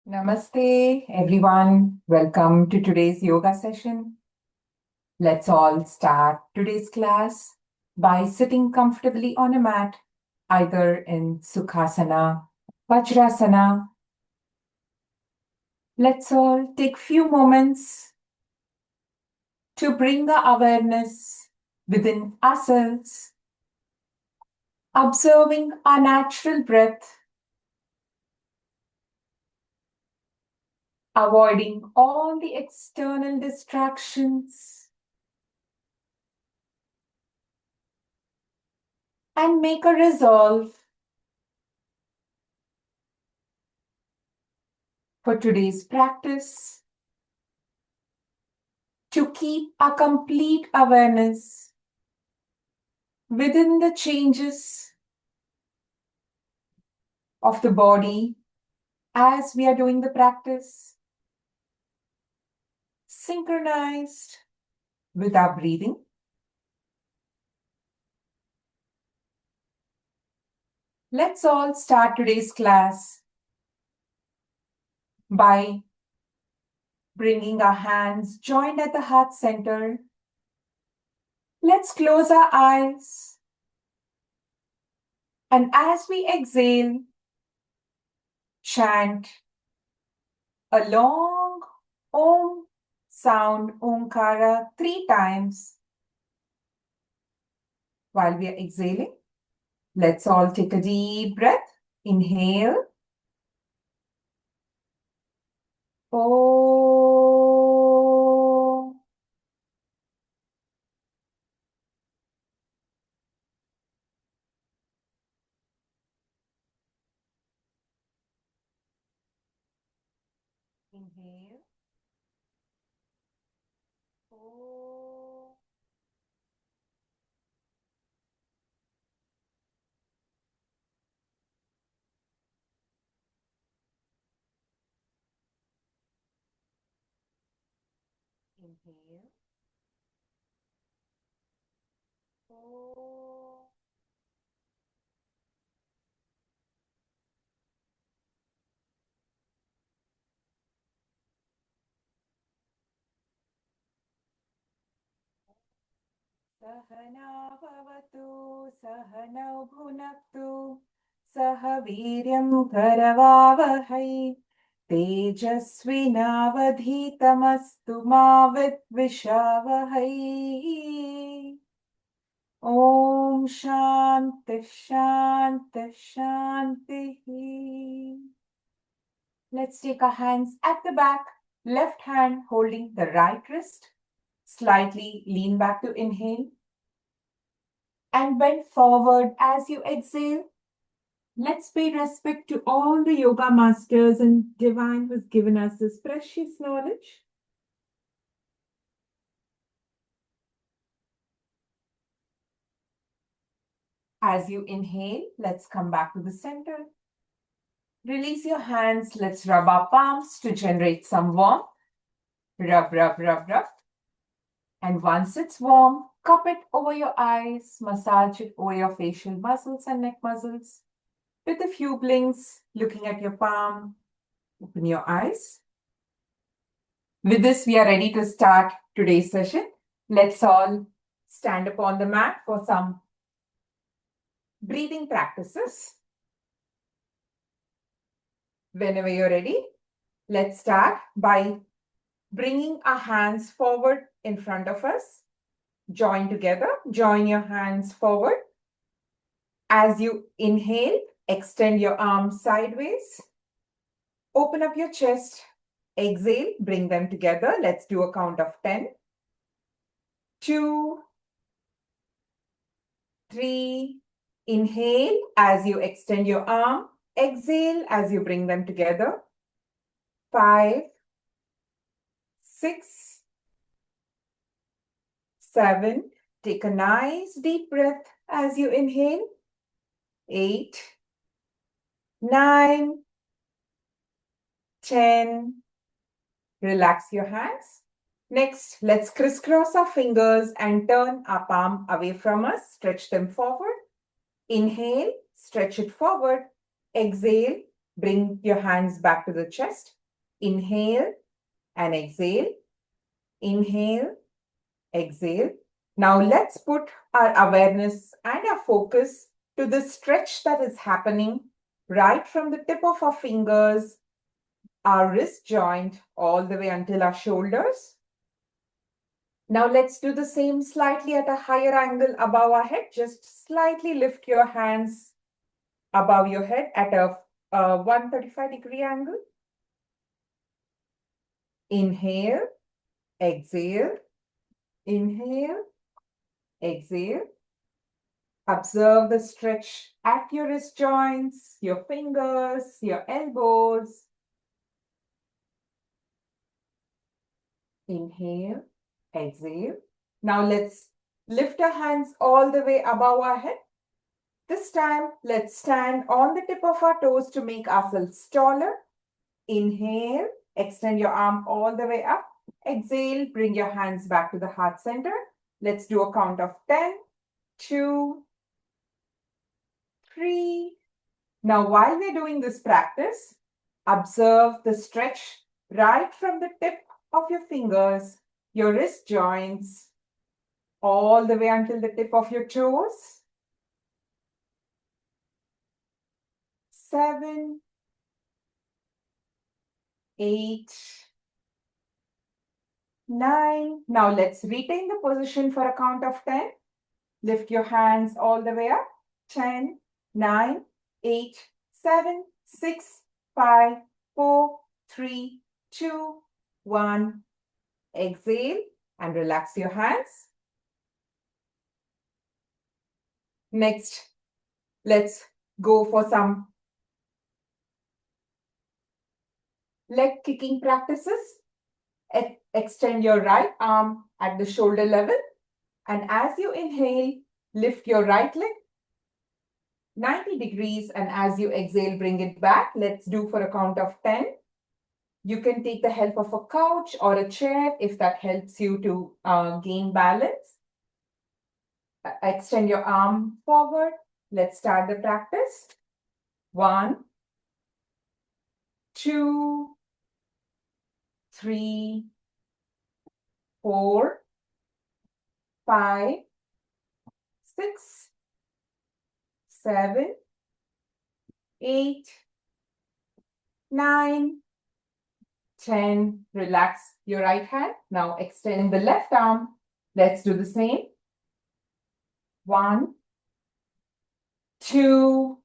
Namaste, everyone. Welcome to today's yoga session. Let's all start today's class by sitting comfortably on a mat, either in Sukhasana, Vajrasana. Let's all take few moments to bring the awareness within ourselves, observing our natural breath, avoiding all the external distractions, and make a resolve for today's practice to keep a complete awareness within the changes of the body as we are doing the practice, synchronized with our breathing. Let's all start today's class by bringing our hands joined at the heart center. Let's close our eyes. And as we exhale, chant a long Om sound, Omkara, 3 times. While we are exhaling, let's all take a deep breath. Inhale. Om. Inhale. Om. Inhale. Om. Sahana bhavatu, sahana bhunaktu, saha viryam karavavahai, tejasvinavadhitamastu ma vidvishavahai. Om Shanti Shanti Shanti. Let's take our hands at the back, left hand holding the right wrist. Slightly lean back to inhale and bend forward as you exhale. Let's pay respect to all the yoga masters and divine who's given us this precious knowledge. As you inhale, let's come back to the center. Release your hands. Let's rub our palms to generate some warmth. Rub, rub, rub, rub. And once it's warm, cup it over your eyes, massage it over your facial muscles and neck muscles. With a few blinks, looking at your palm, open your eyes. With this, we are ready to start today's session. Let's all stand upon the mat for some breathing practices. Whenever you're ready, let's start by bringing our hands forward in front of us. Join together. Join your hands forward. As you inhale, extend your arms sideways. Open up your chest. Exhale, bring them together. Let's do a count of 10. 2, 3. Inhale as you extend your arm. Exhale as you bring them together. 5, 6, 7. Take a nice deep breath as you inhale. 8, 9, 10. Relax your hands. Next, let's crisscross our fingers and turn our palm away from us. Stretch them forward. Inhale, stretch it forward. Exhale, bring your hands back to the chest. Inhale and exhale. Inhale, exhale. Now let's put our awareness and our focus to the stretch that is happening right from the tip of our fingers, our wrist joint, all the way until our shoulders. Now let's do the same slightly at a higher angle above our head. Just slightly lift your hands above your head at a 135-degree angle. Inhale, exhale, inhale, exhale. Observe the stretch at your wrist joints, your fingers, your elbows. Inhale, exhale. Now let's lift our hands all the way above our head. This time, let's stand on the tip of our toes to make ourselves taller. Inhale, extend your arm all the way up. Exhale, bring your hands back to the heart center. Let's do a count of 10, 2, 3. Now, while we're doing this practice, observe the stretch right from the tip of your fingers, your wrist joints, all the way until the tip of your toes. 7, 8, 9. Now let's retain the position for a count of 10. Lift your hands all the way up. 10, 9, 8, 7, 6, 5, 4, 3, 2, 1. Exhale and relax your hands. Next, let's go for some leg kicking practices. Extend your right arm at the shoulder level. And as you inhale, lift your right leg 90 degrees. And as you exhale, bring it back. Let's do for a count of 10. You can take the help of a couch or a chair if that helps you to gain balance. Extend your arm forward. Let's start the practice. 1, 2, 3, 4, 5, 6, 7, 8, 9, 10. Relax your right hand. Now extend the left arm. Let's do the same. 1, 2.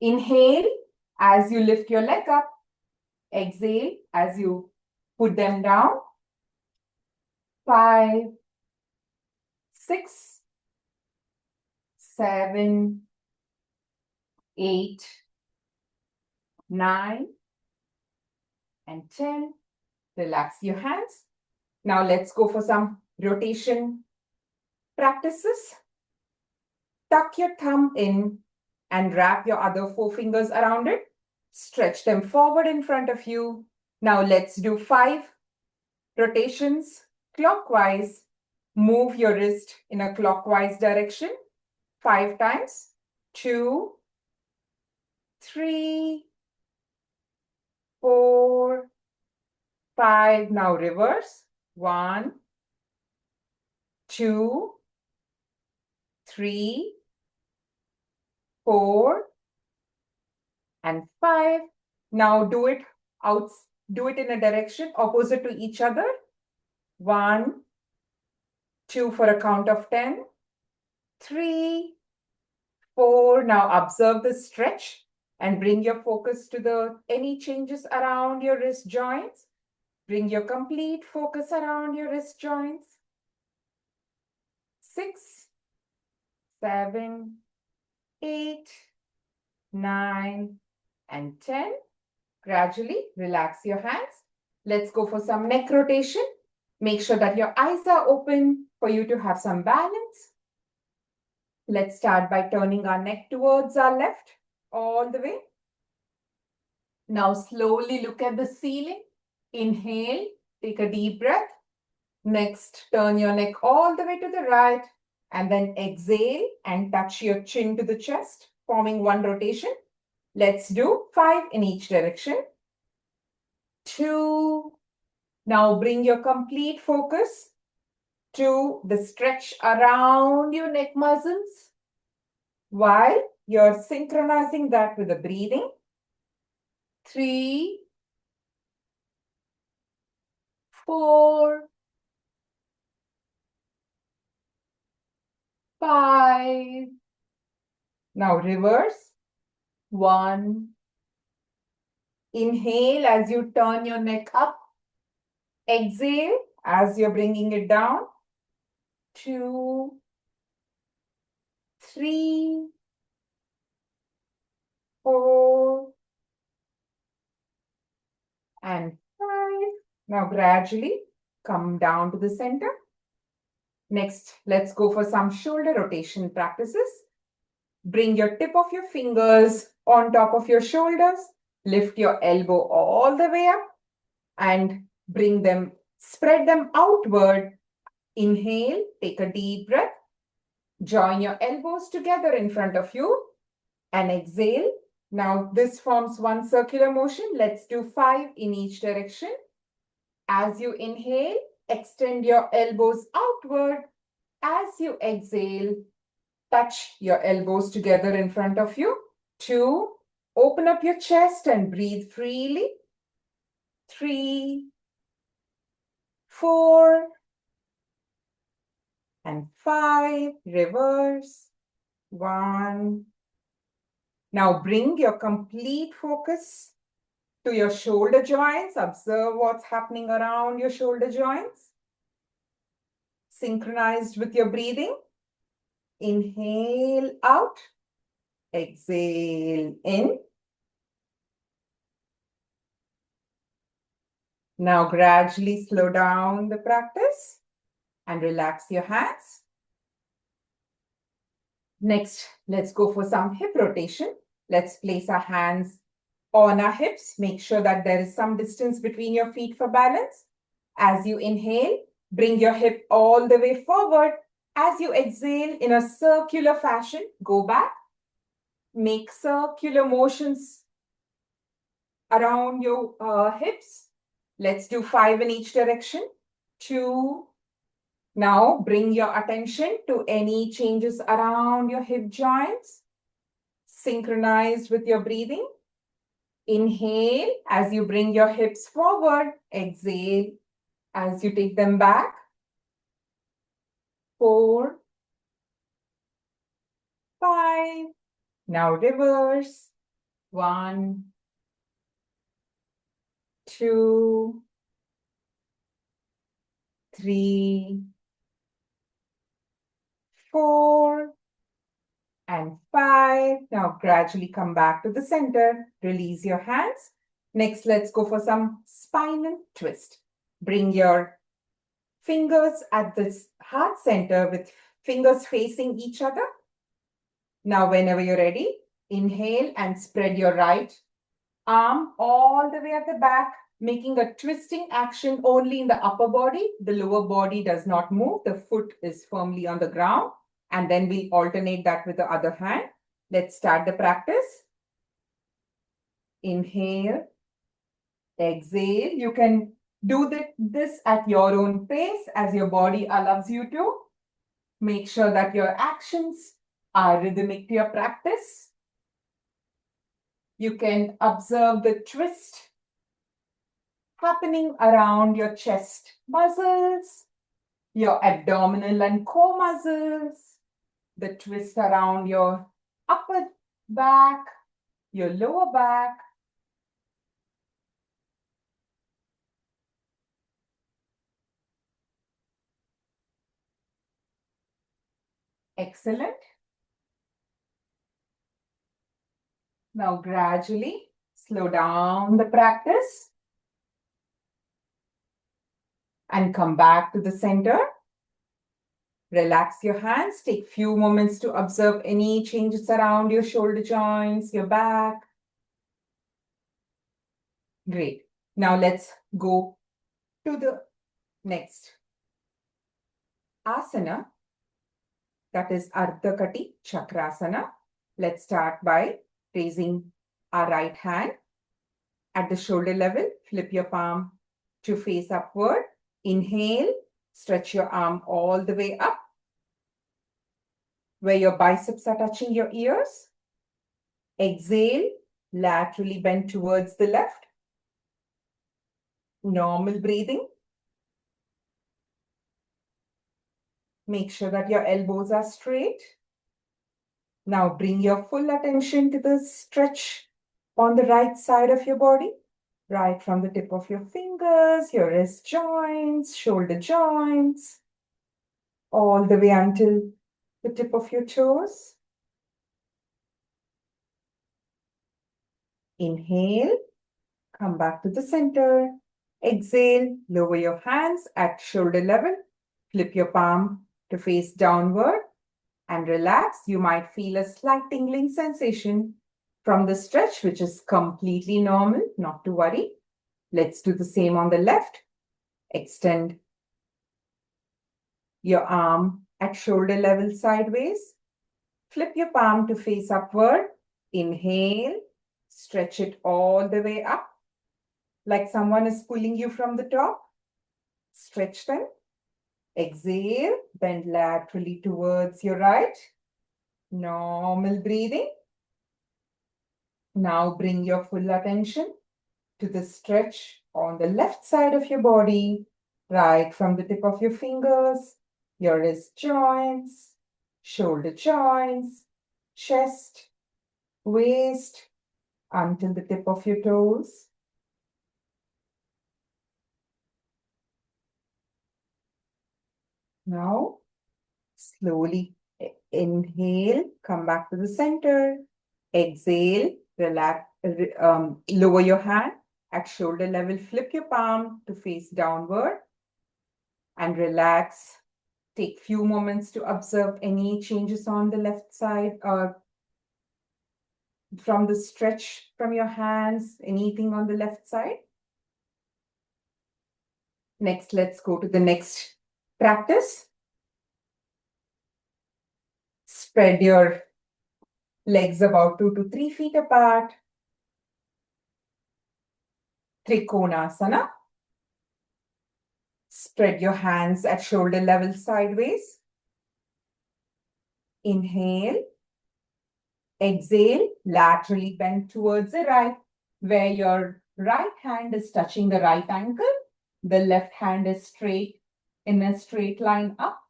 Inhale as you lift your leg up. Exhale as you put them down. 5, 6, 7, 8, 9, and 10. Relax your hands. Now let's go for some rotation practices. Tuck your thumb in and wrap your other 4 fingers around it. Stretch them forward in front of you. Now let's do 5 rotations clockwise. Move your wrist in a clockwise direction 5 times. 2, 3, 4, 5. Now reverse. 1, 2, 3, 4, and 5. Now do it in a direction opposite to each other. 1, 2 for a count of 10. 3, 4. Now observe the stretch and bring your focus to any changes around your wrist joints. Bring your complete focus around your wrist joints. 6, 7, 8, 9, and 10. Gradually relax your hands. Let's go for some neck rotation. Make sure that your eyes are open for you to have some balance. Let's start by turning our neck towards our left all the way. Now slowly look at the ceiling. Inhale, take a deep breath. Next, turn your neck all the way to the right. And then exhale and touch your chin to the chest, forming one rotation. Let's do 5 in each direction. 2. Now bring your complete focus to the stretch around your neck muscles while you're synchronizing that with the breathing. 3, 4, 5. Now reverse. 1. Inhale as you turn your neck up. Exhale as you're bringing it down. 2, 3, 4, and 5. Now gradually come down to the center. Next, let's go for some shoulder rotation practices. Bring your tip of your fingers on top of your shoulders. Lift your elbow all the way up and spread them outward. Inhale, take a deep breath. Join your elbows together in front of you and exhale. Now this forms one circular motion. Let's do 5 in each direction. As you inhale, extend your elbows outward. As you exhale, touch your elbows together in front of you. 2, open up your chest and breathe freely. 3, 4, and 5. Reverse. 1. Now bring your complete focus to your shoulder joints. Observe what's happening around your shoulder joints. Synchronized with your breathing. Inhale out. Exhale in. Now gradually slow down the practice and relax your hands. Next, let's go for some hip rotation. Let's place our hands on our hips. Make sure that there is some distance between your feet for balance. As you inhale, bring your hip all the way forward. As you exhale in a circular fashion, go back. Make circular motions around your hips. Let's do 5 in each direction. 2. Now bring your attention to any changes around your hip joints. Synchronized with your breathing. Inhale as you bring your hips forward. Exhale as you take them back. 4, 5. Now reverse. 1, 2, 3, 4, and 5. Now gradually come back to the center. Release your hands. Next, let's go for some spinal twist. Bring your fingers at the heart center with fingers facing each other. Now, whenever you're ready, inhale and spread your right arm all the way at the back, making a twisting action only in the upper body. The lower body does not move. The foot is firmly on the ground. And then we'll alternate that with the other hand. Let's start the practice. Inhale. Exhale. You can do this at your own pace as your body allows you to. Make sure that your actions are rhythmic to your practice. You can observe the twist happening around your chest muscles, your abdominal and core muscles, the twist around your upper back, your lower back. Excellent. Now gradually slow down the practice and come back to the center. Relax your hands. Take few moments to observe any changes around your shoulder joints, your back. Great. Now let's go to the next asana, that is Ardha Kati Chakrasana. Let's start by raising our right hand at the shoulder level, flip your palm to face upward. Inhale, stretch your arm all the way up, where your biceps are touching your ears. Exhale, laterally bend towards the left. Normal breathing. Make sure that your elbows are straight. Now bring your full attention to the stretch on the right side of your body, right from the tip of your fingers, your wrist joints, shoulder joints, all the way until the tip of your toes. Inhale, come back to the center. Exhale, lower your hands at shoulder level. Flip your palm to face downward and relax. You might feel a slight tingling sensation from the stretch, which is completely normal, not to worry. Let's do the same on the left. Extend your arm at shoulder level sideways. Flip your palm to face upward. Inhale, stretch it all the way up, like someone is pulling you from the top. Stretch them. Exhale, bend laterally towards your right. Normal breathing. Now bring your full attention to the stretch on the left side of your body, right from the tip of your fingers, your wrist joints, shoulder joints, chest, waist, until the tip of your toes. Now, slowly inhale, come back to the center. Exhale, relax, lower your hand at shoulder level. Flip your palm to face downward and relax. Take few moments to observe any changes on the left side or from the stretch from your hands, anything on the left side. Next, let's go to the next practice. Spread your legs about 2 to 3 feet apart. Trikonasana. Spread your hands at shoulder level sideways. Inhale. Exhale, laterally bend towards the right, where your right hand is touching the right ankle. The left hand is straight in a straight line up.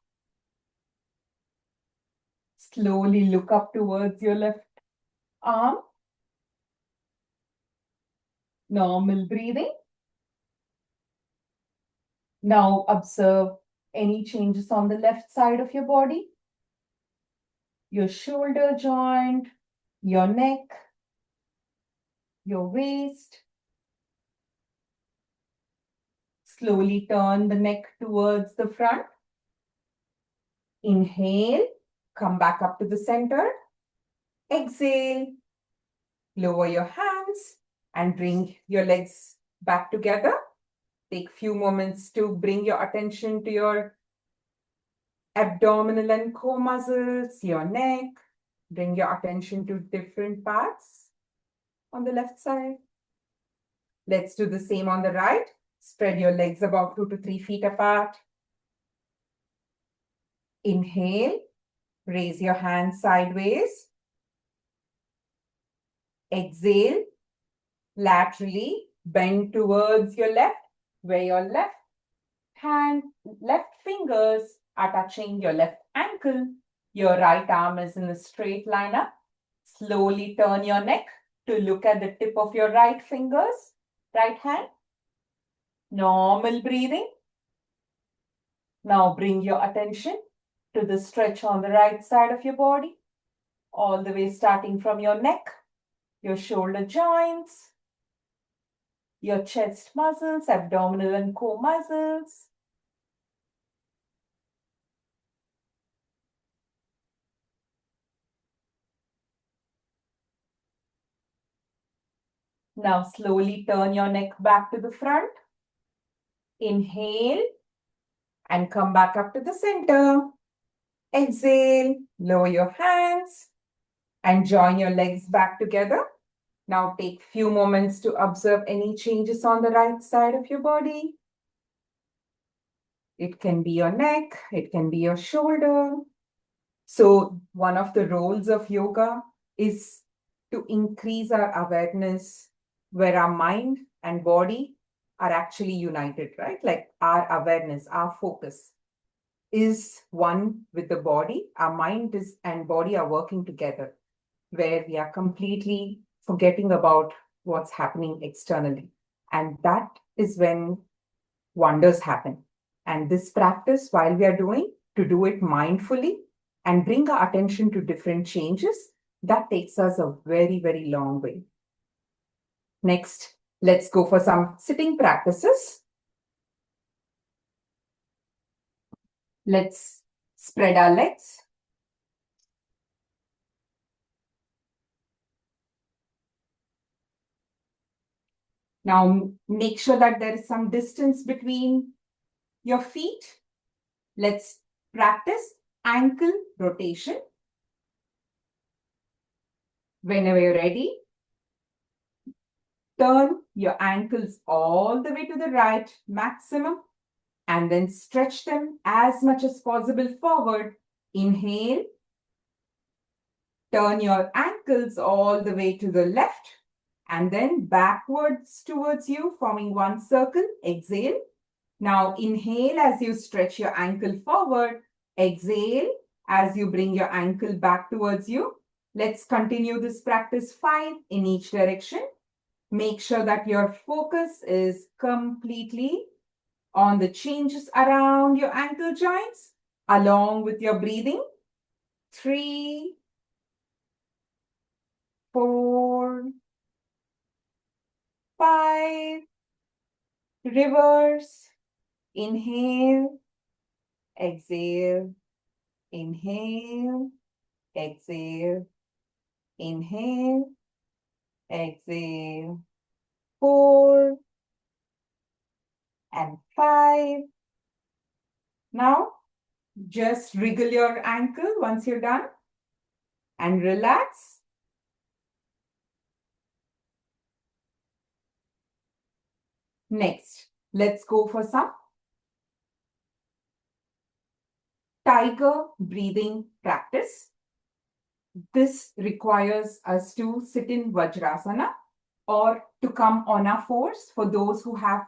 Slowly look up towards your left arm. Normal breathing. Now observe any changes on the left side of your body. Your shoulder joint, your neck, your waist. Slowly turn the neck towards the front. Inhale, come back up to the center. Exhale, lower your hands and bring your legs back together. Take few moments to bring your attention to your abdominal and core muscles, your neck. Bring your attention to different parts on the left side. Let's do the same on the right. Spread your legs about 2 to 3 feet apart. Inhale, raise your hands sideways. Exhale, laterally bend towards your left, where your left hand, left fingers are touching your left ankle. Your right arm is in a straight line up. Slowly turn your neck to look at the tip of your right fingers, right hand. Normal breathing. Now bring your attention to the stretch on the right side of your body, all the way starting from your neck, your shoulder joints, your chest muscles, abdominal and core muscles. Now slowly turn your neck back to the front. Inhale and come back up to the center. Exhale, lower your hands and join your legs back together. Now take few moments to observe any changes on the right side of your body. It can be your neck, it can be your shoulder. So one of the roles of yoga is to increase our awareness where our mind and body are actually united, right? Like our awareness, our focus is one with the body. Our mind and body are working together, where we are completely forgetting about what's happening externally. And that is when wonders happen. And this practice, while we are doing, to do it mindfully and bring our attention to different changes, that takes us a very, very long way. Next, let's go for some sitting practices. Let's spread our legs. Now, make sure that there is some distance between your feet. Let's practice ankle rotation. Whenever you're ready, turn your ankles all the way to the right, maximum, and then stretch them as much as possible forward. Inhale. Turn your ankles all the way to the left and then backwards towards you, forming one circle. Exhale. Now inhale as you stretch your ankle forward. Exhale as you bring your ankle back towards you. Let's continue this practice 5 in each direction. Make sure that your focus is completely on the changes around your ankle joints along with your breathing. 3, 4, 5. Reverse. Inhale. Exhale. Inhale. Exhale. Inhale. Exhale. 4 and 5. Now, just wriggle your ankle once you're done and relax. Next, let's go for some tiger breathing practice. This requires us to sit in Vajrasana or to come on our fours. For those who have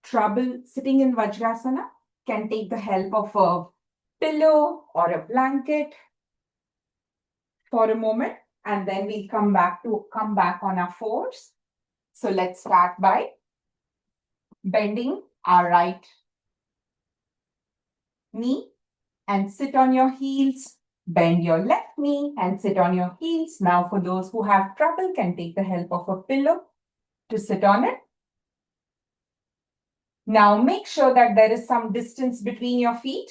trouble sitting in Vajrasana, can take the help of a pillow or a blanket for a moment, and then we'll come back on our fours. So let's start by bending our right knee and sit on your heels. Bend your left knee and sit on your heels. Now, for those who have trouble, can take the help of a pillow to sit on it. Now, make sure that there is some distance between your feet.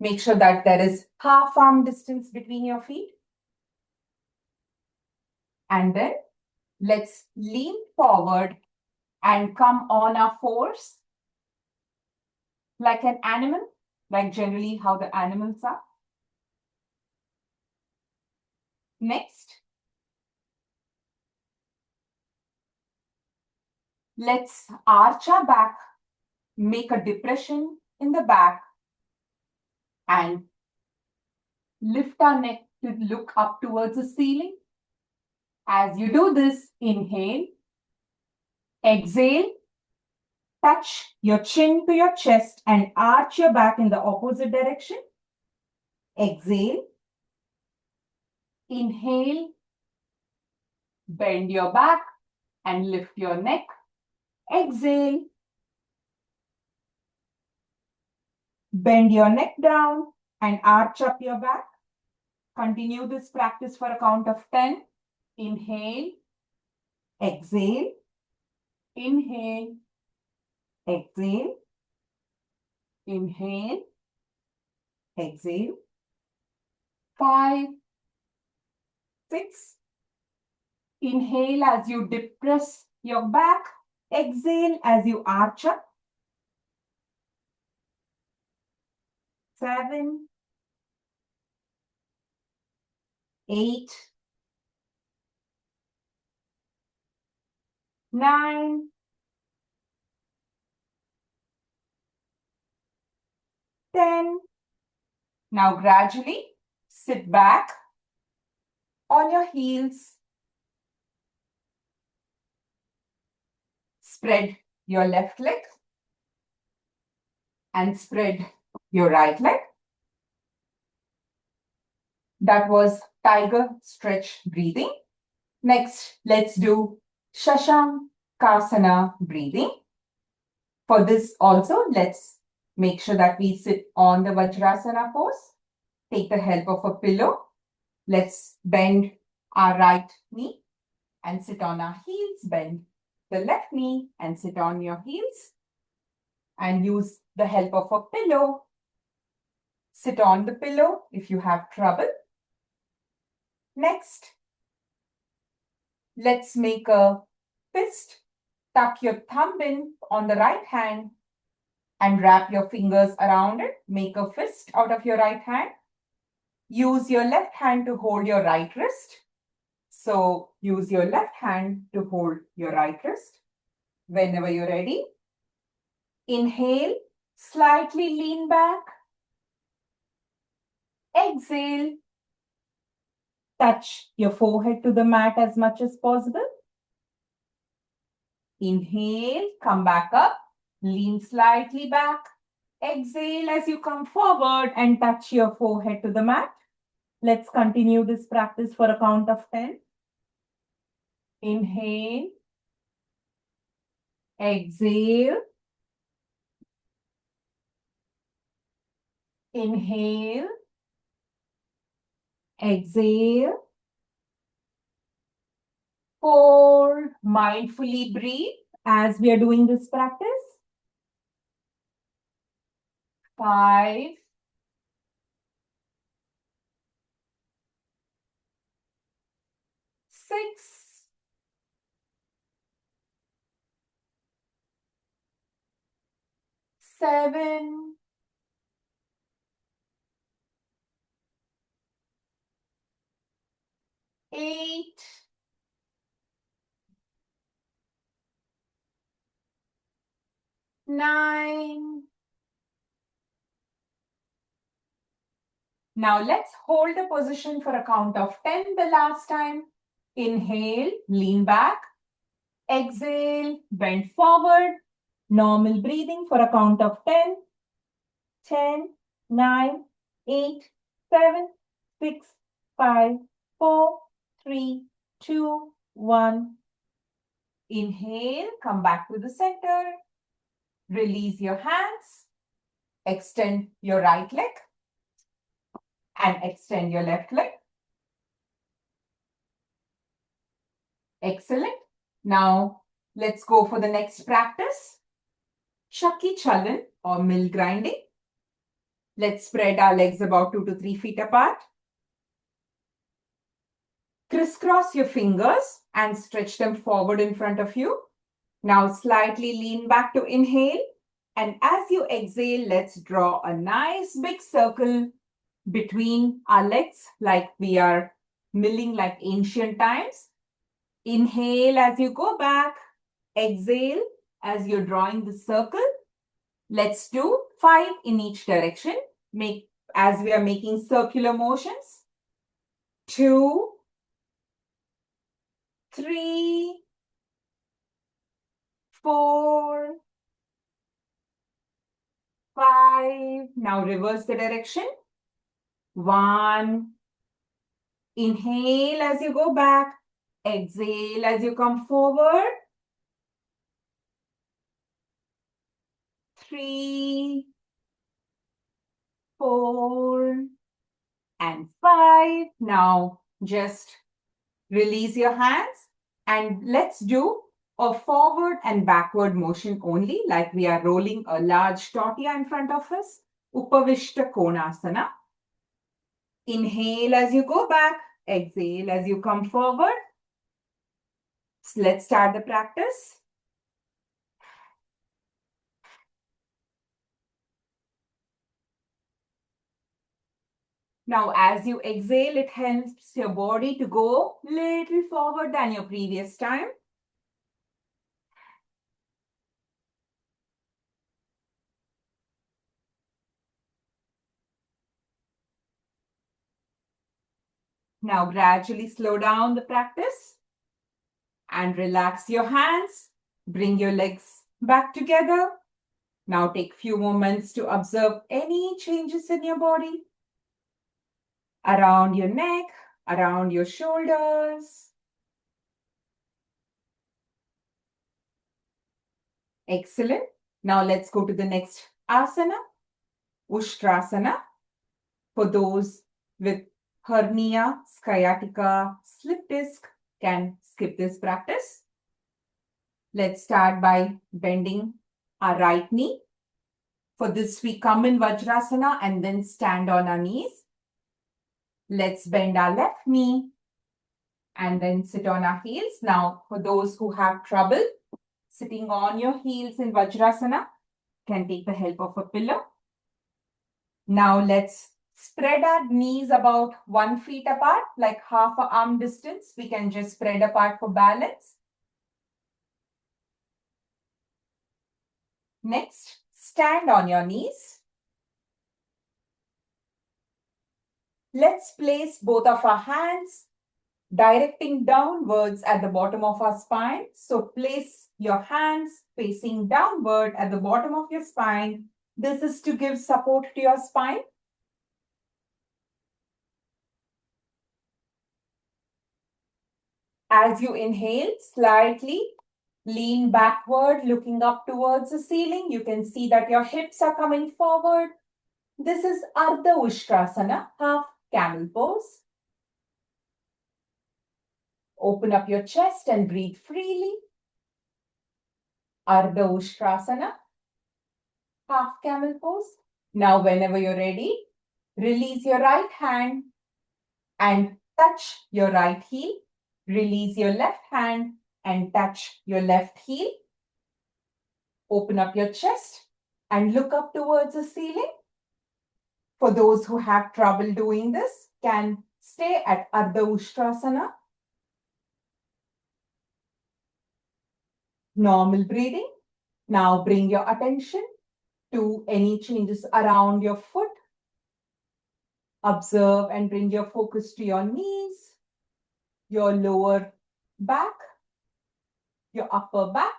Make sure that there is half arm distance between your feet. And then let's lean forward and come on our fours like an animal, like generally how the animals are. Next, let's arch our back, make a depression in the back, and lift our neck to look up towards the ceiling. As you do this, inhale, exhale, touch your chin to your chest and arch your back in the opposite direction. Exhale, inhale, bend your back and lift your neck. Exhale, bend your neck down and arch up your back. Continue this practice for a count of 10. Inhale, exhale, inhale, exhale, inhale, exhale. 5, 6. Inhale as you depress your back. Exhale as you arch up. 7, 8, 9, 10. Now gradually sit back on your heels. Spread your left leg and spread your right leg. That was tiger stretch breathing. Next, let's do Shashankasana breathing. For this also, let's make sure that we sit on the Vajrasana pose. Take the help of a pillow. Let's bend our right knee and sit on our heels. Bend the left knee and sit on your heels. And use the help of a pillow. Sit on the pillow if you have trouble. Next, let's make a fist. Tuck your thumb in on the right hand and wrap your fingers around it. Make a fist out of your right hand. Use your left hand to hold your right wrist. So use your left hand to hold your right wrist. Whenever you're ready, inhale, slightly lean back. Exhale, touch your forehead to the mat as much as possible. Inhale, come back up, lean slightly back. Exhale as you come forward and touch your forehead to the mat. Let's continue this practice for a count of 10. Inhale. Exhale. Inhale. Exhale. 4. Mindfully breathe as we are doing this practice. 5. 6. 7. 8. 9. Now let's hold the position for a count of 10 the last time. Inhale, lean back. Exhale, bend forward. Normal breathing for a count of 10. 10, 9, 8, 7, 6, 5, 4, 3, 2, 1. Inhale, come back to the center. Release your hands. Extend your right leg and extend your left leg. Excellent. Now, let's go for the next practice. Chakki Chalan or mill grinding. Let's spread our legs about 2 to 3 feet apart. Crisscross your fingers and stretch them forward in front of you. Now slightly lean back to inhale. And as you exhale, let's draw a nice big circle between our legs like we are milling like ancient times. Inhale as you go back. Exhale as you're drawing the circle. Let's do 5 in each direction. As we are making circular motions. 2, 3, 4, 5. Now reverse the direction. 1. Inhale as you go back. Exhale as you come forward. 3, 4, and 5. Now just release your hands and let's do a forward and backward motion only, like we are rolling a large tortilla in front of us. Upavishta Konasana. Inhale as you go back. Exhale as you come forward. So let's start the practice. Now, as you exhale, it helps your body to go little forward than your previous time. Now gradually slow down the practice and relax your hands. Bring your legs back together. Now take few moments to observe any changes in your body. Around your neck, around your shoulders. Excellent. Now let's go to the next asana, Ushtrasana. For those with hernia, sciatica, slip disc, can skip this practice. Let's start by bending our right knee. For this, we come in Vajrasana and then stand on our knees. Let's bend our left knee and then sit on our heels. Now, for those who have trouble sitting on your heels in Vajrasana, can take the help of a pillow. Now, let's spread our knees about 1 foot apart, like half an arm distance. We can just spread apart for balance. Next, stand on your knees. Let's place both of our hands directing downwards at the bottom of our spine. So place your hands facing downward at the bottom of your spine. This is to give support to your spine. As you inhale, slightly lean backward, looking up towards the ceiling. You can see that your hips are coming forward. This is Ardha Ushtrasana, half camel pose. Open up your chest and breathe freely. Ardha Ushtrasana, half camel pose. Now, whenever you're ready, release your right hand and touch your right heel. Release your left hand and touch your left heel. Open up your chest and look up towards the ceiling. For those who have trouble doing this, can stay at Ardha Ushtrasana. Normal breathing. Now bring your attention to any changes around your foot. Observe and bring your focus to your knees, your lower back, your upper back,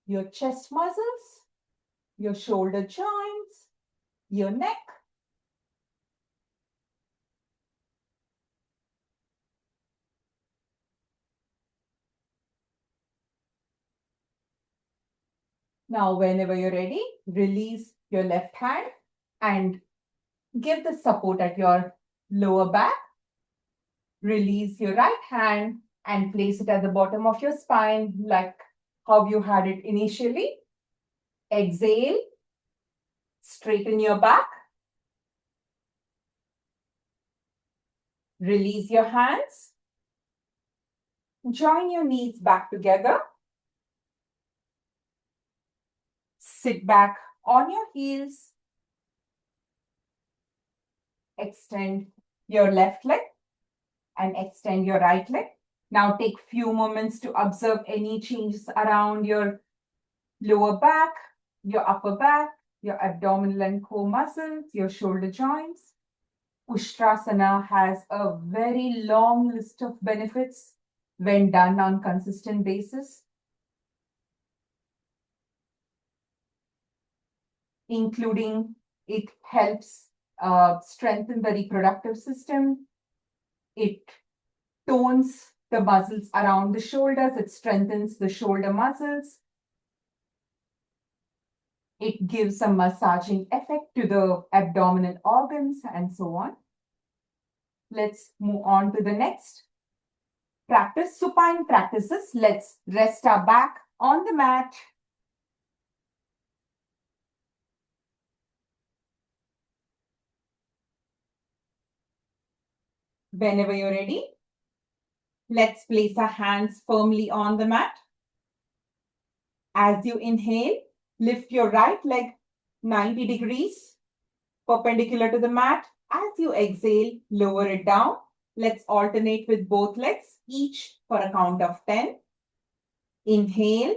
your chest muscles, your shoulder joints, your neck. Now, whenever you're ready, release your left hand and give the support at your lower back. Release your right hand and place it at the bottom of your spine, like how you had it initially. Exhale, straighten your back. Release your hands. Join your knees back together. Sit back on your heels. Extend your left leg and extend your right leg. Now take few moments to observe any changes around your lower back, your upper back, your abdominal and core muscles, your shoulder joints. Ushtrasana has a very long list of benefits when done on consistent basis, including it helps strengthen the reproductive system. It tones the muscles around the shoulders. It strengthens the shoulder muscles. It gives a massaging effect to the abdominal organs and so on. Let's move on to the next practice, supine practices. Let's rest our back on the mat. Whenever you're ready, let's place our hands firmly on the mat. As you inhale, lift your right leg 90 degrees, perpendicular to the mat. As you exhale, lower it down. Let's alternate with both legs, each for a count of 10. Inhale,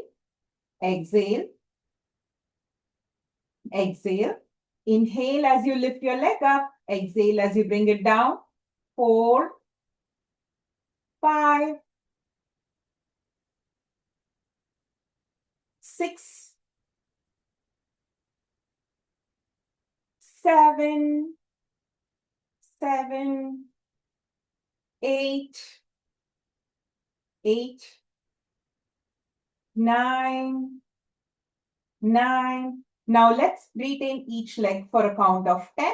exhale, exhale. Inhale as you lift your leg up, exhale as you bring it down. 4, 5, 6, 7, 8, 9. Now let's retain each leg for a count of 10.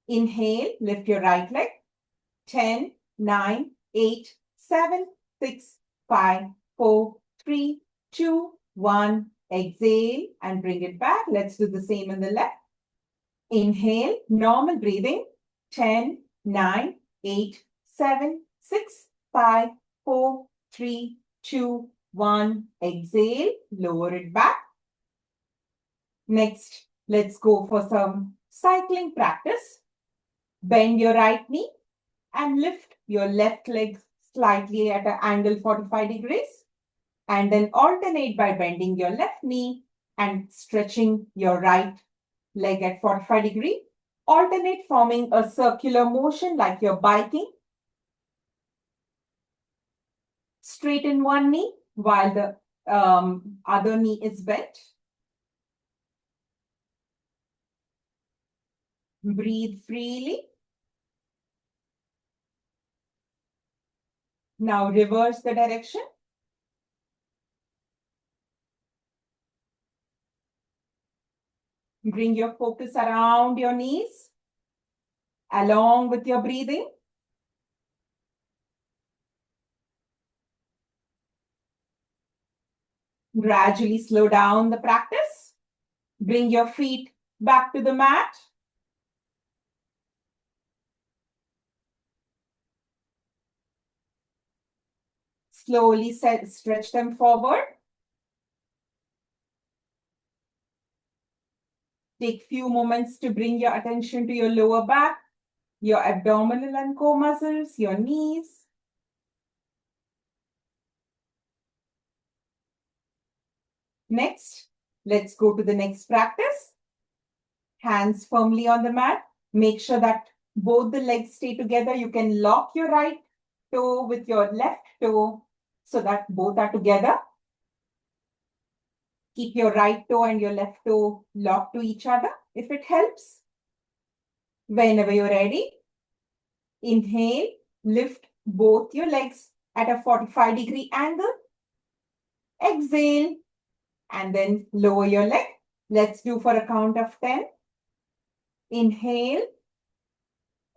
Inhale, lift your right leg. 10, 9, 8, 7, 6, 5, 4, 3, 2, 1. Exhale and bring it back. Let's do the same in the left. Inhale, normal breathing. 10, 9, 8, 7, 6, 5, 4, 3, 2, 1. Exhale, lower it back. Next, let's go for some cycling practice. Bend your right knee and lift your left leg slightly at an angle 45 degrees. And then alternate by bending your left knee and stretching your right leg at 45 degrees. Alternate, forming a circular motion like you're biking. Straighten one knee while the other knee is bent. Breathe freely. Now reverse the direction. Bring your focus around your knees, along with your breathing. Gradually slow down the practice. Bring your feet back to the mat. Slowly stretch them forward. Take few moments to bring your attention to your lower back, your abdominal and core muscles, your knees. Next, let's go to the next practice. Hands firmly on the mat. Make sure that both the legs stay together. You can lock your right toe with your left toe so that both are together. Keep your right toe and your left toe locked to each other if it helps. Whenever you're ready, inhale, lift both your legs at a 45-degree angle. Exhale, and then lower your leg. Let's do for a count of 10. Inhale,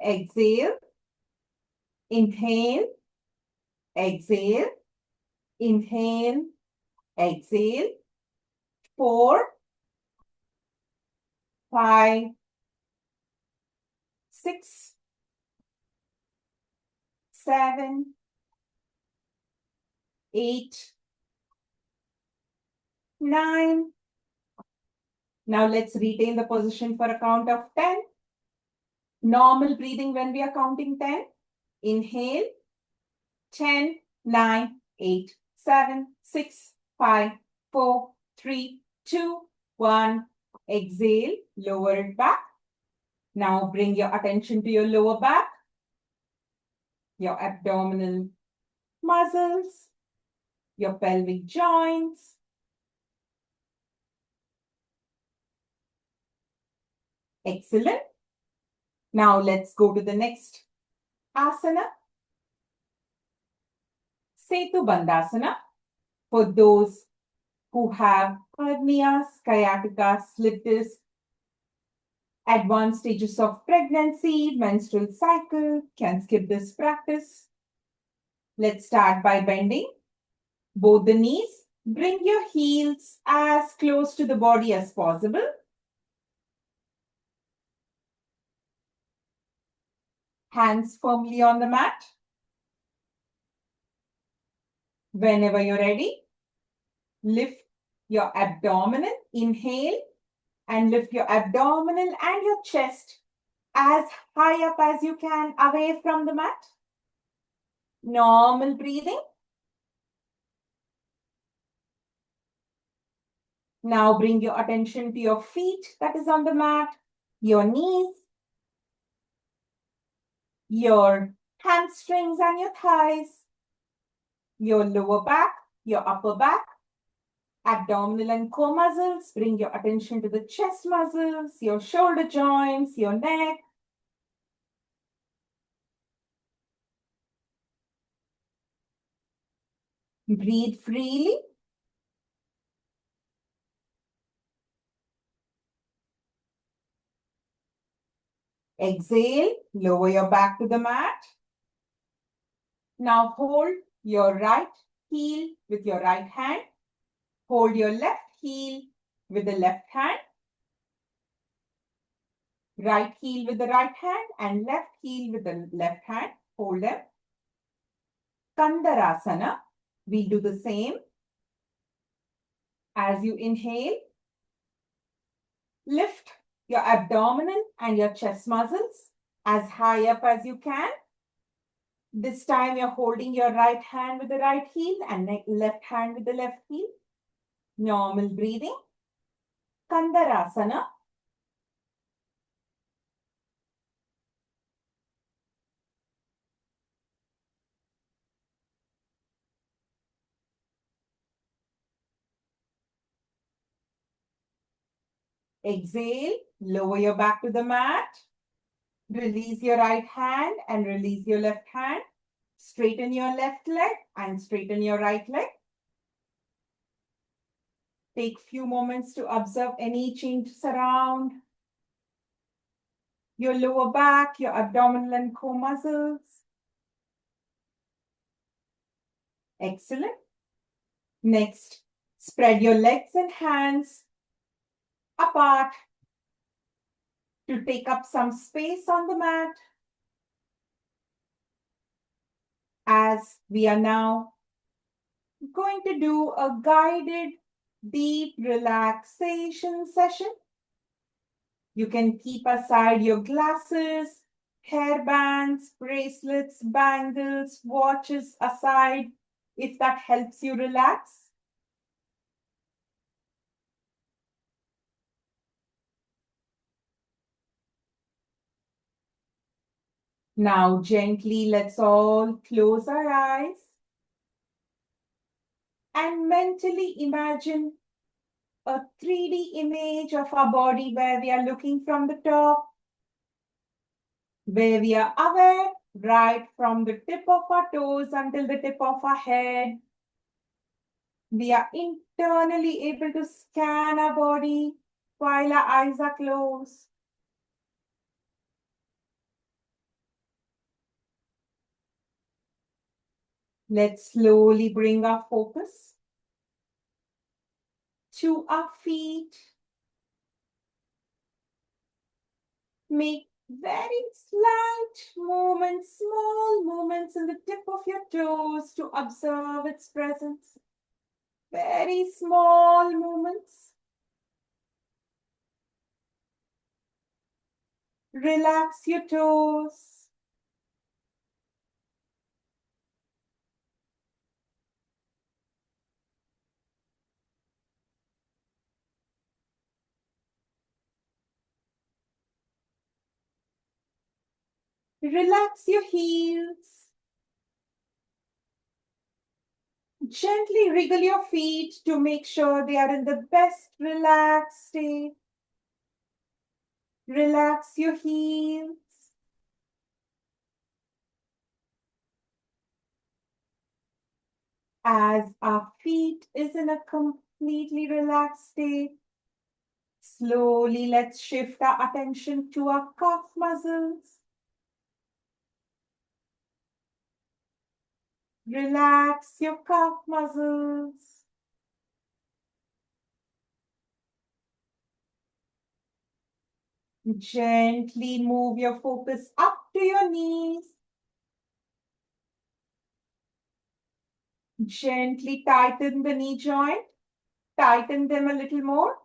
exhale, inhale, exhale, inhale, exhale. 4, 5, 6, 7, 8, 9. Now let's retain the position for a count of 10. Normal breathing when we are counting 10. Inhale, 10, 9, 8, 7, 6, 5, 4, 3, 2, 1. Exhale, lower it back. Now bring your attention to your lower back, your abdominal muscles, your pelvic joints. Excellent. Now let's go to the next asana. Setu Bandhasana. For those who have hernias, sciatica, slip disc, advanced stages of pregnancy, menstrual cycle, can skip this practice. Let's start by bending both the knees. Bring your heels as close to the body as possible. Hands firmly on the mat. Whenever you're ready, lift your abdominal. Inhale and lift your abdominal and your chest as high up as you can away from the mat. Normal breathing. Now bring your attention to your feet that is on the mat, your knees, your hamstrings and your thighs. your lower back, your upper back, abdominal and core muscles. Bring your attention to the chest muscles, your shoulder joints, your neck. Breathe freely. Exhale, lower your back to the mat. Now hold your right heel with your right hand. Hold your left heel with the left hand. Right heel with the right hand and left heel with the left hand. Hold them. Kandarasana. We do the same. As you inhale, lift your abdominal and your chest muscles as high up as you can. This time you're holding your right hand with the right heel and left hand with the left heel. Normal breathing. Kandarasana. Exhale, lower your back to the mat. Release your right hand and release your left hand. Straighten your left leg and straighten your right leg. Take few moments to observe any changes around your lower back, your abdominal and core muscles. Excellent. Next, spread your legs and hands apart to take up some space on the mat. As we are now going to do a guided deep relaxation session. You can keep aside your glasses, hairbands, bracelets, bangles, watches aside if that helps you relax. Now gently let's all close our eyes and mentally imagine a 3D image of our body where we are looking from the top, where we are aware right from the tip of our toes until the tip of our head. We are internally able to scan our body while our eyes are closed. Let's slowly bring our focus to our feet. Make very slight movements, small movements in the tip of your toes to observe its presence. Very small movements. Relax your toes. Relax your heels. Gently wriggle your feet to make sure they are in the best relaxed state. Relax your heels. As our feet is in a completely relaxed state, slowly let's shift our attention to our calf muscles. Relax your calf muscles. Gently move your focus up to your knees. Gently tighten the knee joint. Tighten them a little more.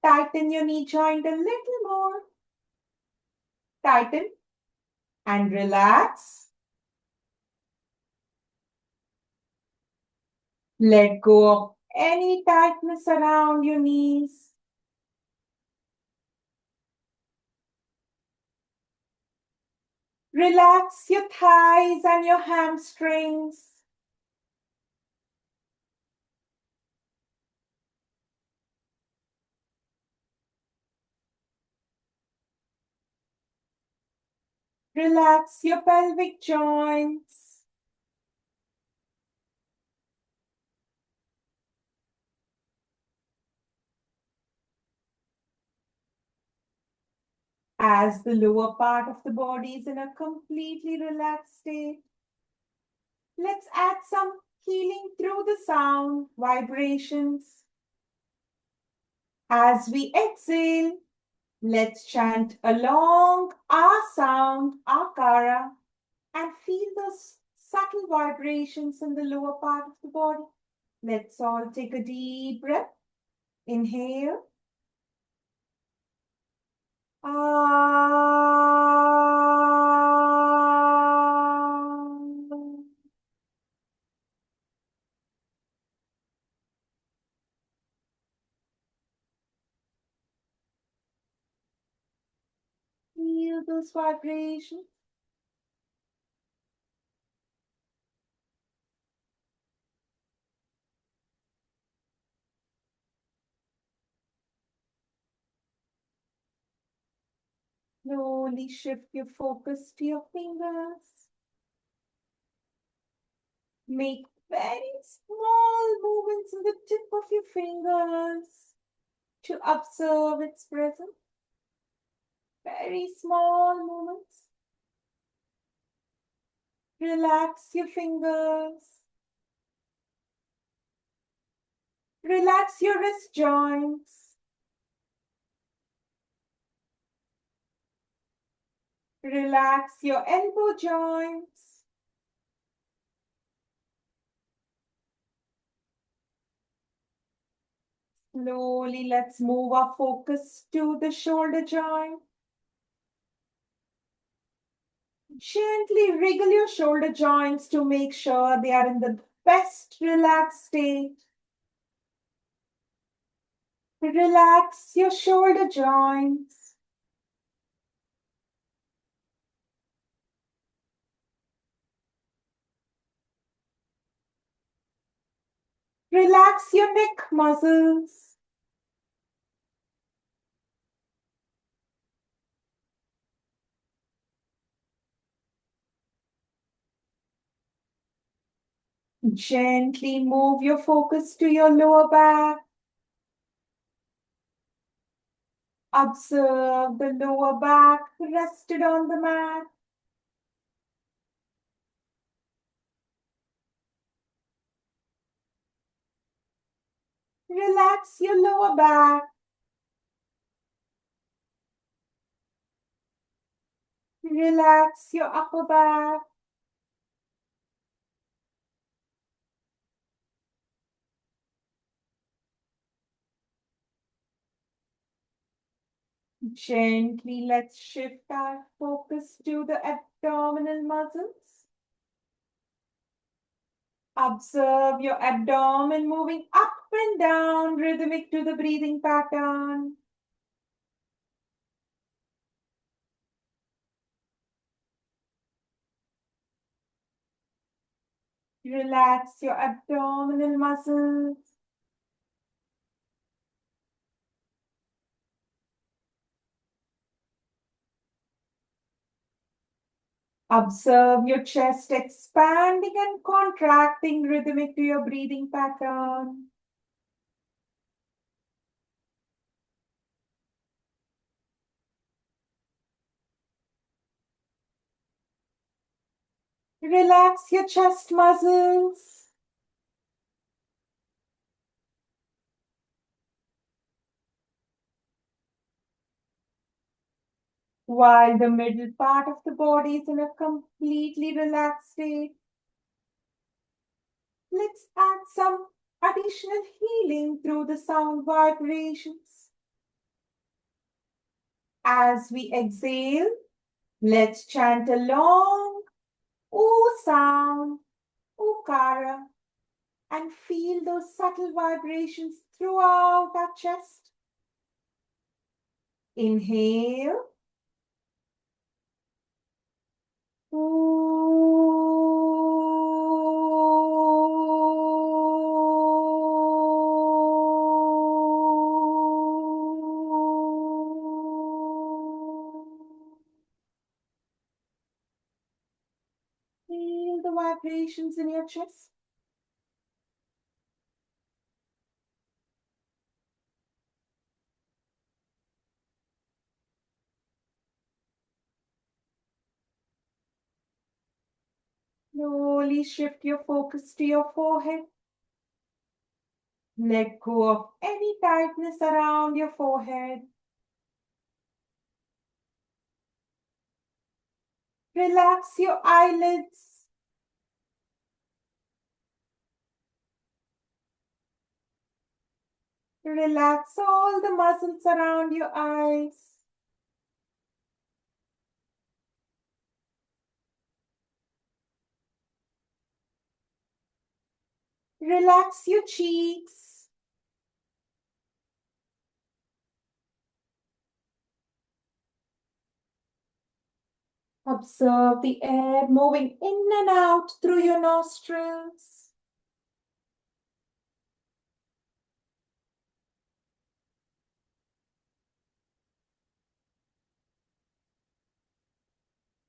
Tighten your knee joint a little more. Tighten and relax. Let go of any tightness around your knees. Relax your thighs and your hamstrings. Relax your pelvic joints. As the lower part of the body is in a completely relaxed state, let's add some healing through the sound vibrations. As we exhale, let's chant along our sound, Akara, and feel those subtle vibrations in the lower part of the body. Let's all take a deep breath. Inhale. Feel those vibrations. Slowly shift your focus to your fingers. Make very small movements in the tip of your fingers to observe its presence. Very small movements. Relax your fingers. Relax your wrist joints. Relax your elbow joints. Slowly, let's move our focus to the shoulder joint. Gently wriggle your shoulder joints to make sure they are in the best relaxed state. Relax your shoulder joints. Relax your neck muscles. Gently move your focus to your lower back. Observe the lower back rested on the mat. Relax your lower back. Relax your upper back. Gently, let's shift our focus to the abdominal muscles. Observe your abdomen moving up and down, rhythmic to the breathing pattern. Relax your abdominal muscles. Observe your chest expanding and contracting, rhythmic to your breathing pattern. Relax your chest muscles. While the middle part of the body is in a completely relaxed state, let's add some additional healing through the sound vibrations. As we exhale, let's chant a long O sound, Okara, and feel those subtle vibrations throughout our chest. Inhale. vibrations in your chest. Slowly shift your focus to your forehead. Let go of any tightness around your forehead. Relax your eyelids. Relax all the muscles around your eyes. Relax your cheeks. Observe the air moving in and out through your nostrils.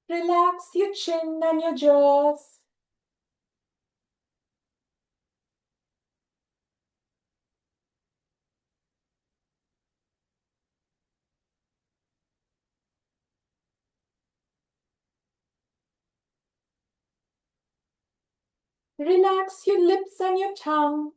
Relax your chin and your jaws. Relax your lips and your tongue.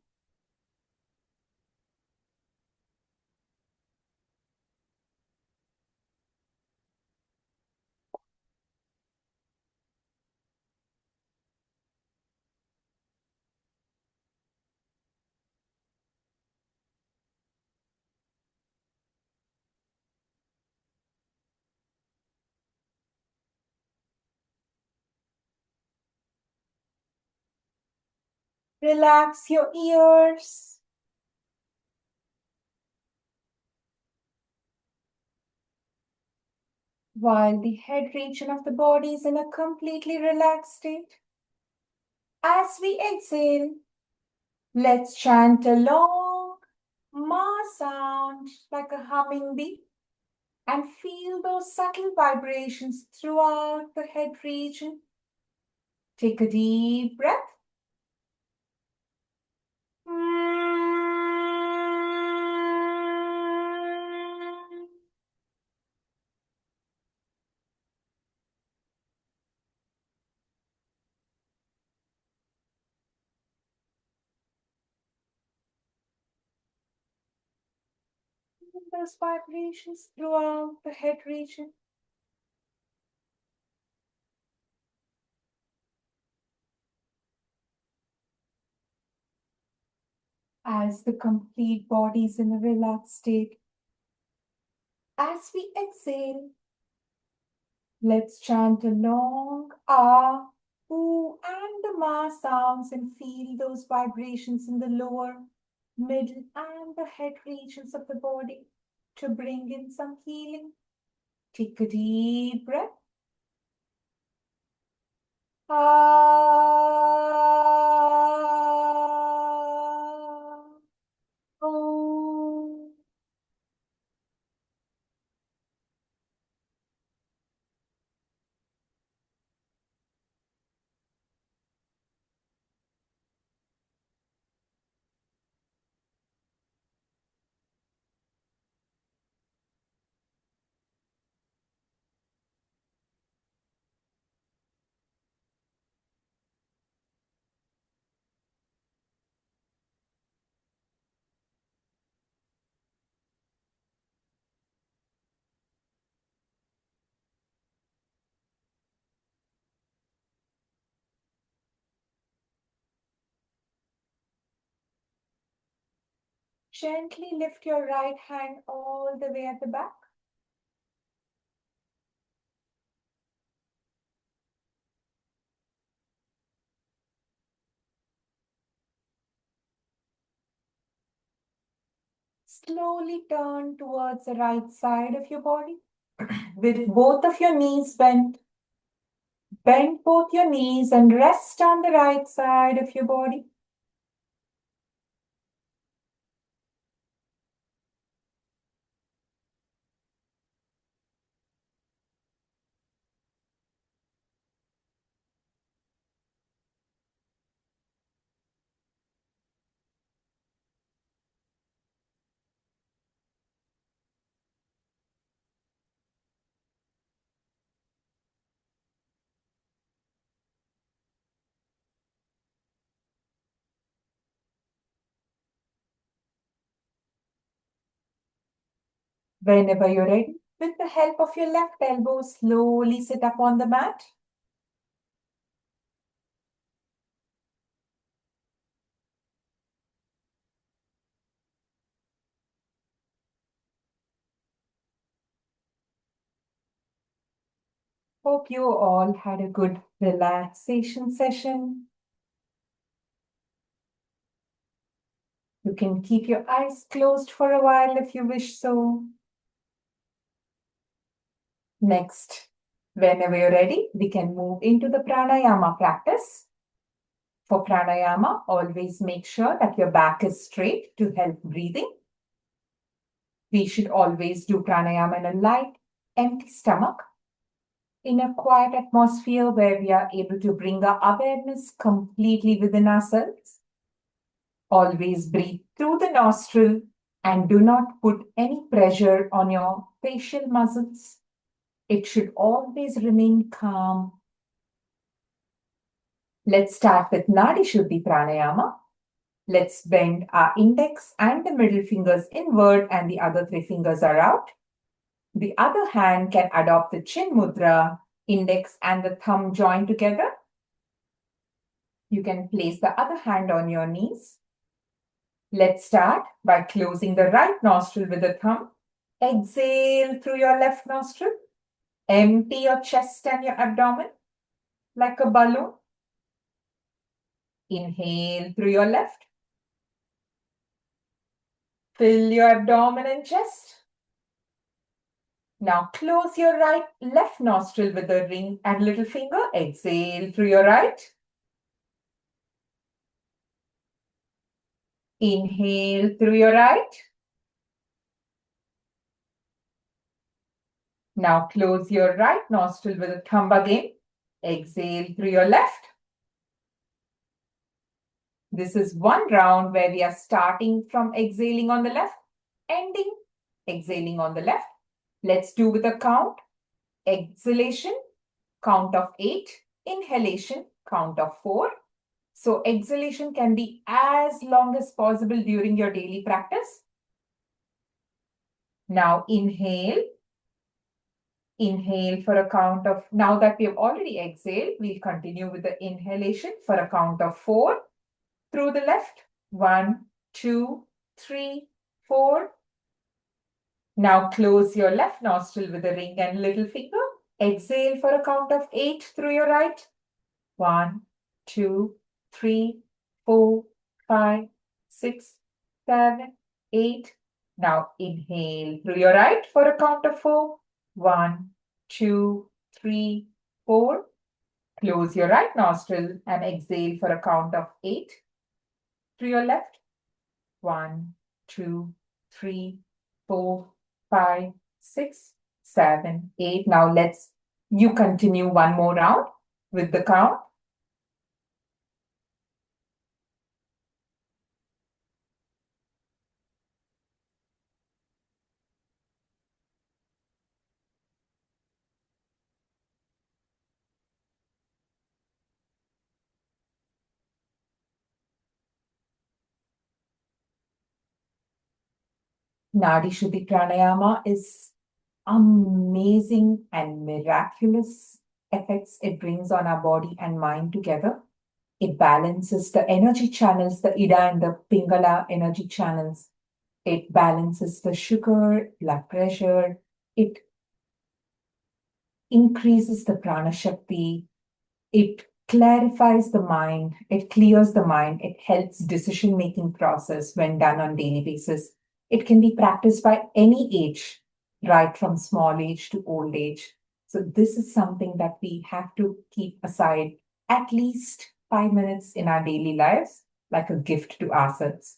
Relax your ears. While the head region of the body is in a completely relaxed state. As we exhale, let's chant a long ma sound like a humming bee and feel those subtle vibrations throughout the head region. Take a deep breath. Those vibrations throughout the head region. As the complete body is in a relaxed state. As we exhale, let's chant a long ah, ooh, and the ma sounds and feel those vibrations in the lower, middle, and the head regions of the body to bring in some healing. Take a deep breath. Ah, oh. Gently lift your right hand all the way at the back. Slowly turn towards the right side of your body with both of your knees bent. Bend both your knees and rest on the right side of your body. Whenever you're ready, with the help of your left elbow, slowly sit up on the mat. Hope you all had a good relaxation session. You can keep your eyes closed for a while if you wish so. Next, whenever you're ready, we can move into the pranayama practice. For pranayama, always make sure that your back is straight to help breathing. We should always do pranayama in a light, empty stomach, in a quiet atmosphere where we are able to bring our awareness completely within ourselves. Always breathe through the nostril and do not put any pressure on your facial muscles. It should always remain calm. Let's start with Nadi Shuddhi Pranayama. Let's bend our index and the middle fingers inward and the other three fingers are out. The other hand can adopt the chin mudra, index and the thumb joined together. You can place the other hand on your knees. Let's start by closing the right nostril with the thumb. Exhale through your left nostril. Empty your chest and your abdomen like a balloon. Inhale through your left. Fill your abdomen and chest. Now close your left nostril with the ring and little finger. Exhale through your right. Inhale through your right. Now close your right nostril with the thumb again. Exhale through your left. This is one round where we are starting from exhaling on the left, ending exhaling on the left. Let's do with a count. Exhalation, count of 8. Inhalation, count of 4. So exhalation can be as long as possible during your daily practice. Now inhale. Inhale for a count of, now that we have already exhaled, we'll continue with the inhalation for a count of 4. Through the left, 1, 2, 3, 4. Now close your left nostril with the ring and little finger. Exhale for a count of 8 through your right. 1, 2, 3, 4, 5, 6, 7, 8. Now inhale through your right for a count of 4. 1, 2, 3, 4. Close your right nostril and exhale for a count of 8. To your left. 1, 2, 3, 4, 5, 6, 7, 8. Now you continue one more round with the count. Nadi Shuddhi Pranayama is amazing and miraculous effects it brings on our body and mind together. It balances the energy channels, the Ida and the Pingala energy channels. It balances the sugar, blood pressure. It increases the prana shakti. It clarifies the mind. It clears the mind. It helps decision-making process when done on daily basis. It can be practiced by any age, right from small age to old age. So this is something that we have to keep aside at least 5 minutes in our daily lives, like a gift to ourselves.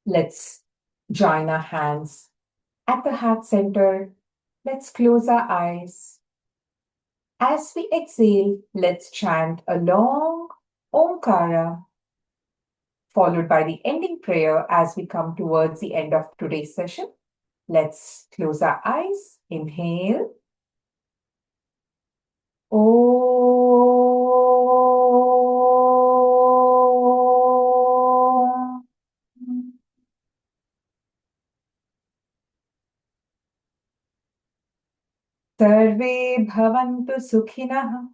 Let's join our hands at the heart center. Let's close our eyes. As we exhale, let's chant a long Omkara, followed by the ending prayer as we come towards the end of today's session. Let's close our eyes. Inhale. Om. Sarve bhavantu sukhinah.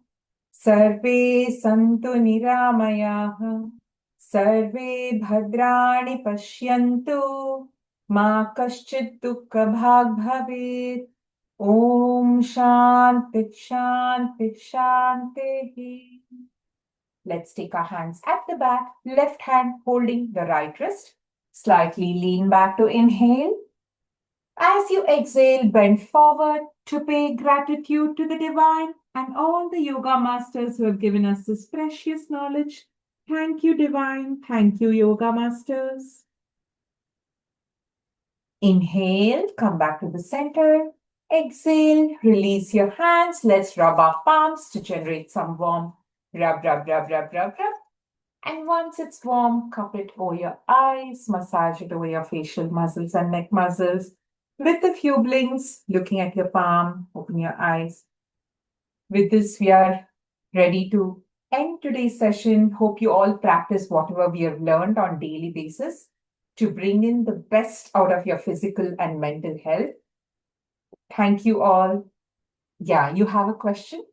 Sarve santu niramayaha. Sarve bhadrani pashyantu. Ma kaschit dukkha bhag bhavet. Om Shanti Shanti Shanti. Let's take our hands at the back, left hand holding the right wrist. Slightly lean back to inhale. As you exhale, bend forward to pay gratitude to the divine and all the yoga masters who have given us this precious knowledge. Thank you, divine. Thank you, yoga masters. Inhale, come back to the center. Exhale, release your hands. Let's rub our palms to generate some warmth. Rub, rub, rub, rub, rub, rub. And once it's warm, cup it over your eyes, massage it over your facial muscles and neck muscles. With a few blinks, looking at your palm, open your eyes. With this, we are ready to end today's session. Hope you all practice whatever we have learned on daily basis to bring in the best out of your physical and mental health. Thank you all. Yeah, you have a question?